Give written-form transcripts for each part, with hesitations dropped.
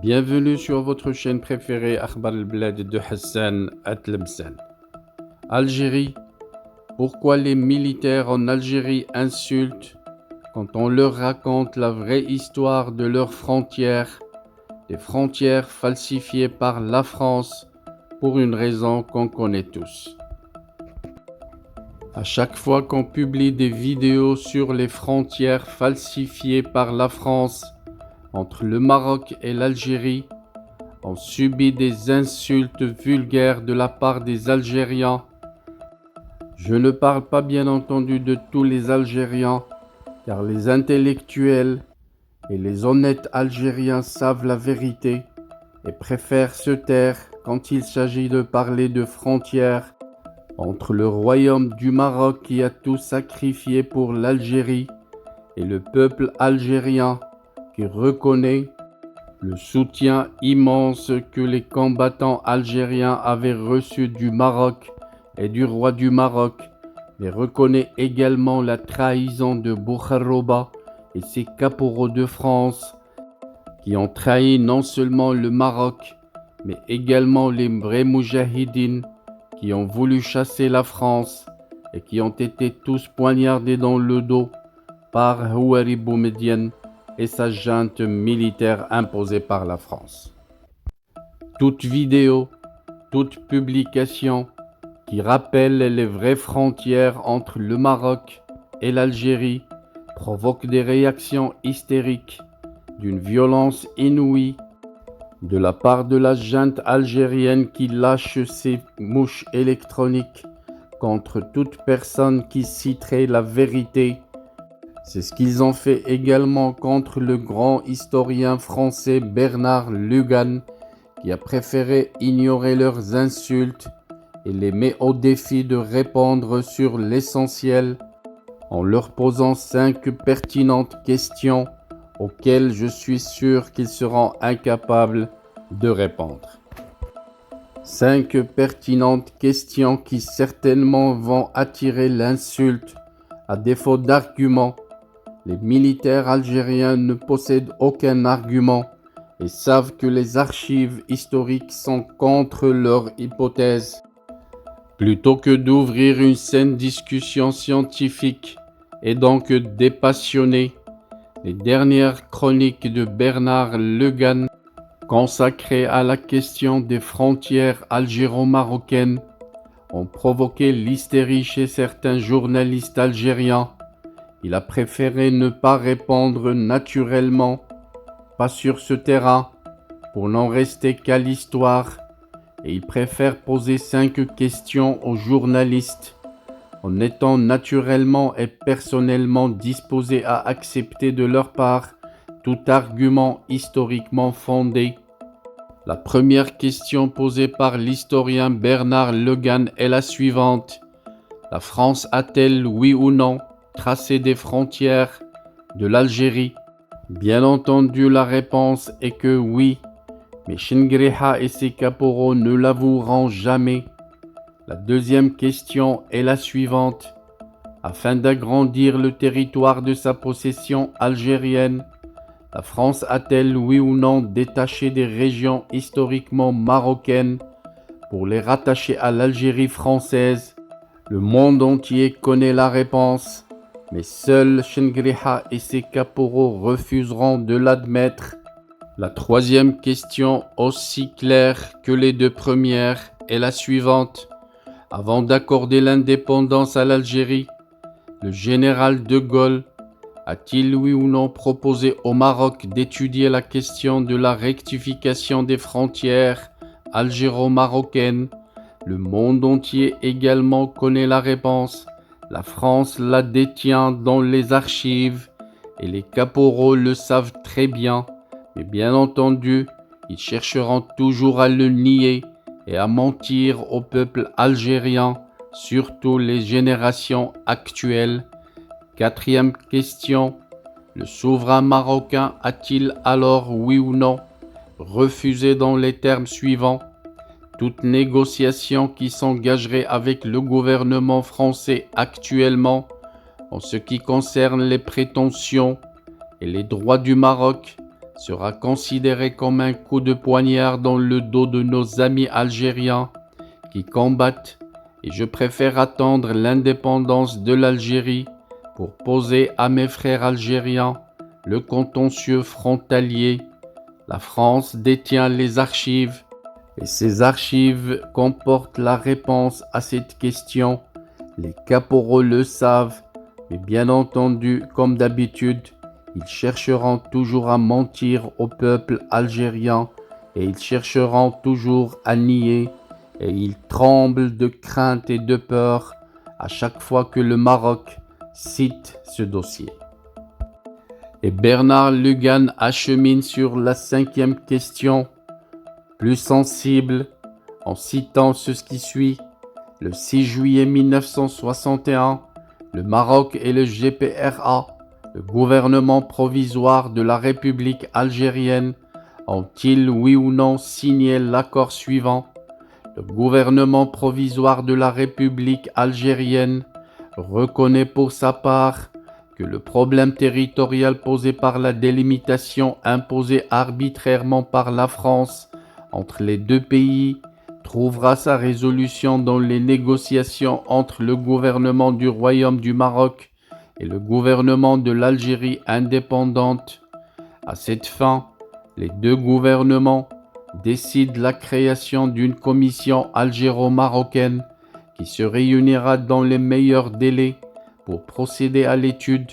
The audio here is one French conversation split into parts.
Bienvenue sur votre chaîne préférée Akhbar al-Blad de Hassan Atlemsan. Algérie. Pourquoi les militaires en Algérie insultent quand on leur raconte la vraie histoire de leurs frontières, des frontières falsifiées par la France pour une raison qu'on connaît tous. À chaque fois qu'on publie des vidéos sur les frontières falsifiées par la France entre le Maroc et l'Algérie, on subit des insultes vulgaires de la part des Algériens. Je ne parle pas bien entendu de tous les Algériens, car les intellectuels et les honnêtes Algériens savent la vérité et préfèrent se taire quand il s'agit de parler de frontières entre le royaume du Maroc qui a tout sacrifié pour l'Algérie et le peuple algérien qui reconnaît le soutien immense que les combattants algériens avaient reçu du Maroc et du roi du Maroc, mais reconnaît également la trahison de Boukhoroba et ses caporaux de France qui ont trahi non seulement le Maroc, mais également les vrais moudjahidines qui ont voulu chasser la France et qui ont été tous poignardés dans le dos par Houari Boumedienne et sa junte militaire imposée par la France. Toute vidéo, toute publication qui rappelle les vraies frontières entre le Maroc et l'Algérie provoque des réactions hystériques d'une violence inouïe de la part de la junte algérienne qui lâche ses mouches électroniques contre toute personne qui citerait la vérité. C'est ce qu'ils ont fait également contre le grand historien français Bernard Lugan, qui a préféré ignorer leurs insultes et les met au défi de répondre sur l'essentiel en leur posant 5 pertinentes questions auxquelles je suis sûr qu'ils seront incapables de répondre. 5 pertinentes questions qui certainement vont attirer l'insulte. À défaut d'arguments, les militaires algériens ne possèdent aucun argument et savent que les archives historiques sont contre leur hypothèse. Plutôt que d'ouvrir une saine discussion scientifique et donc dépassionnée, les dernières chroniques de Bernard Lugan consacrées à la question des frontières algéro-marocaines ont provoqué l'hystérie chez certains journalistes algériens. Il a préféré ne pas répondre naturellement, pas sur ce terrain, pour n'en rester qu'à l'histoire, et il préfère poser 5 questions aux journalistes, en étant naturellement et personnellement disposé à accepter de leur part tout argument historiquement fondé. La première question posée par l'historien Bernard Lugan est la suivante. La France a-t-elle, oui ou non, tracé des frontières de l'Algérie? Bien entendu, la réponse est que oui, mais Chengriha et ses caporaux ne l'avoueront jamais. La deuxième question est la suivante. Afin d'agrandir le territoire de sa possession algérienne, la France a-t-elle, oui ou non, détaché des régions historiquement marocaines pour les rattacher à l'Algérie française? Le monde entier connaît la réponse, mais seuls Chengriha et ses caporaux refuseront de l'admettre. La troisième question, aussi claire que les 2 premières, est la suivante. Avant d'accorder l'indépendance à l'Algérie, le général de Gaulle a-t-il oui ou non proposé au Maroc d'étudier la question de la rectification des frontières algéro-marocaines? Le monde entier également connaît la réponse. La France la détient dans les archives et les caporaux le savent très bien. Mais bien entendu, ils chercheront toujours à le nier et à mentir au peuple algérien, surtout les générations actuelles. Quatrième question, le souverain marocain a-t-il alors, oui ou non, refusé dans les termes suivants toute négociation qui s'engagerait avec le gouvernement français actuellement en ce qui concerne les prétentions et les droits du Maroc sera considéré comme un coup de poignard dans le dos de nos amis algériens qui combattent, et je préfère attendre l'indépendance de l'Algérie pour poser à mes frères algériens le contentieux frontalier. La France détient les archives et ces archives comportent la réponse à cette question. Les caporaux le savent, mais bien entendu, comme d'habitude, ils chercheront toujours à mentir au peuple algérien et ils chercheront toujours à nier et ils tremblent de crainte et de peur à chaque fois que le Maroc cite ce dossier. Et Bernard Lugan achemine sur la 5e question, plus sensible, en citant ce qui suit. Le 6 juillet 1961, le Maroc et le GPRA, le gouvernement provisoire de la République algérienne, ont-ils oui ou non signé l'accord suivant? Le gouvernement provisoire de la République algérienne reconnaît pour sa part que le problème territorial posé par la délimitation imposée arbitrairement par la France entre les deux pays trouvera sa résolution dans les négociations entre le gouvernement du Royaume du Maroc et le gouvernement de l'Algérie indépendante. À cette fin, les deux gouvernements décident la création d'une commission algéro-marocaine qui se réunira dans les meilleurs délais pour procéder à l'étude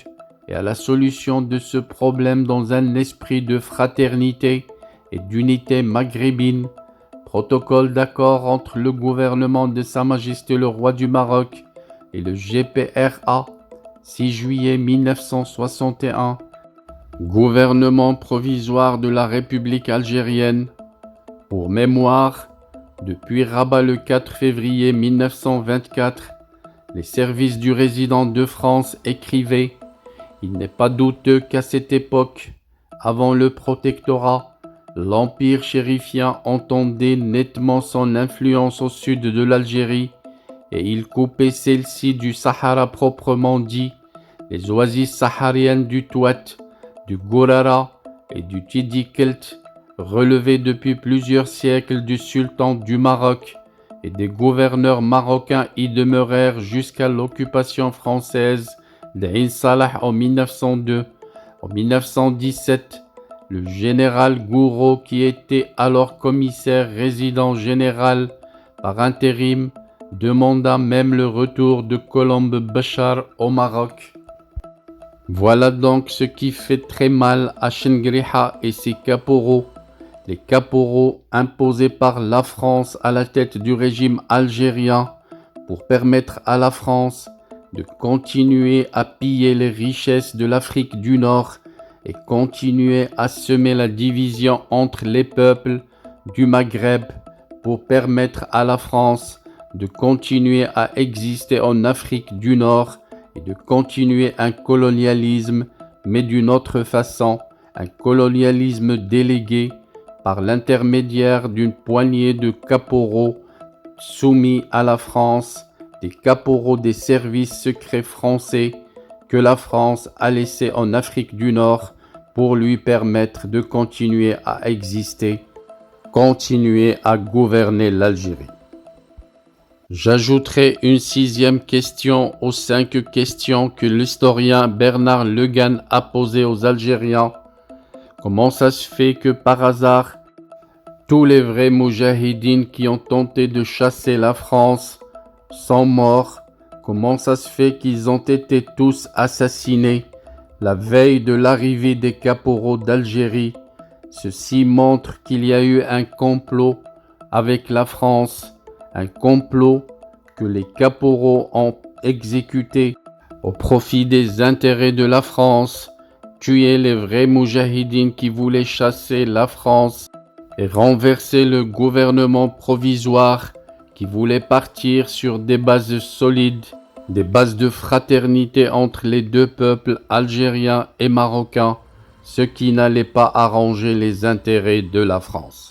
et à la solution de ce problème dans un esprit de fraternité et d'unité maghrébine. Protocole d'accord entre le gouvernement de Sa Majesté le Roi du Maroc et le GPRA, 6 juillet 1961. Gouvernement provisoire de la République algérienne. Pour mémoire, depuis Rabat le 4 février 1924, les services du résident de France écrivaient « Il n'est pas douteux qu'à cette époque, avant le protectorat, l'empire chérifien entendait nettement son influence au sud de l'Algérie et il coupait celle-ci du Sahara proprement dit, les oasis sahariennes du Touat, du Gourara et du Sidi Kelt, relevées depuis plusieurs siècles du sultan du Maroc, et des gouverneurs marocains y demeurèrent jusqu'à l'occupation française d'Ain Salah en 1902. En 1917, le général Gouraud, qui était alors commissaire résident général par intérim, demanda même le retour de Colombe Bachar au Maroc. Voilà donc ce qui fait très mal à Chengriha et ses caporaux. Les caporaux imposés par la France à la tête du régime algérien pour permettre à la France de continuer à piller les richesses de l'Afrique du Nord et continuer à semer la division entre les peuples du Maghreb pour permettre à la France de continuer à exister en Afrique du Nord et de continuer un colonialisme, mais d'une autre façon, un colonialisme délégué par l'intermédiaire d'une poignée de caporaux soumis à la France, des caporaux des services secrets français que la France a laissés en Afrique du Nord pour lui permettre de continuer à exister, continuer à gouverner l'Algérie. J'ajouterai une 6e question aux 5 questions que l'historien Bernard Lugan a posées aux Algériens. Comment ça se fait que par hasard, tous les vrais moujahidines qui ont tenté de chasser la France sont morts? Comment ça se fait qu'ils ont été tous assassinés la veille de l'arrivée des caporaux d'Algérie? Ceci montre qu'il y a eu un complot avec la France, un complot que les caporaux ont exécuté au profit des intérêts de la France, tuer les vrais moujahidines qui voulaient chasser la France et renverser le gouvernement provisoire qui voulait partir sur des bases solides, des bases de fraternité entre les deux peuples algériens et marocains, ce qui n'allait pas arranger les intérêts de la France.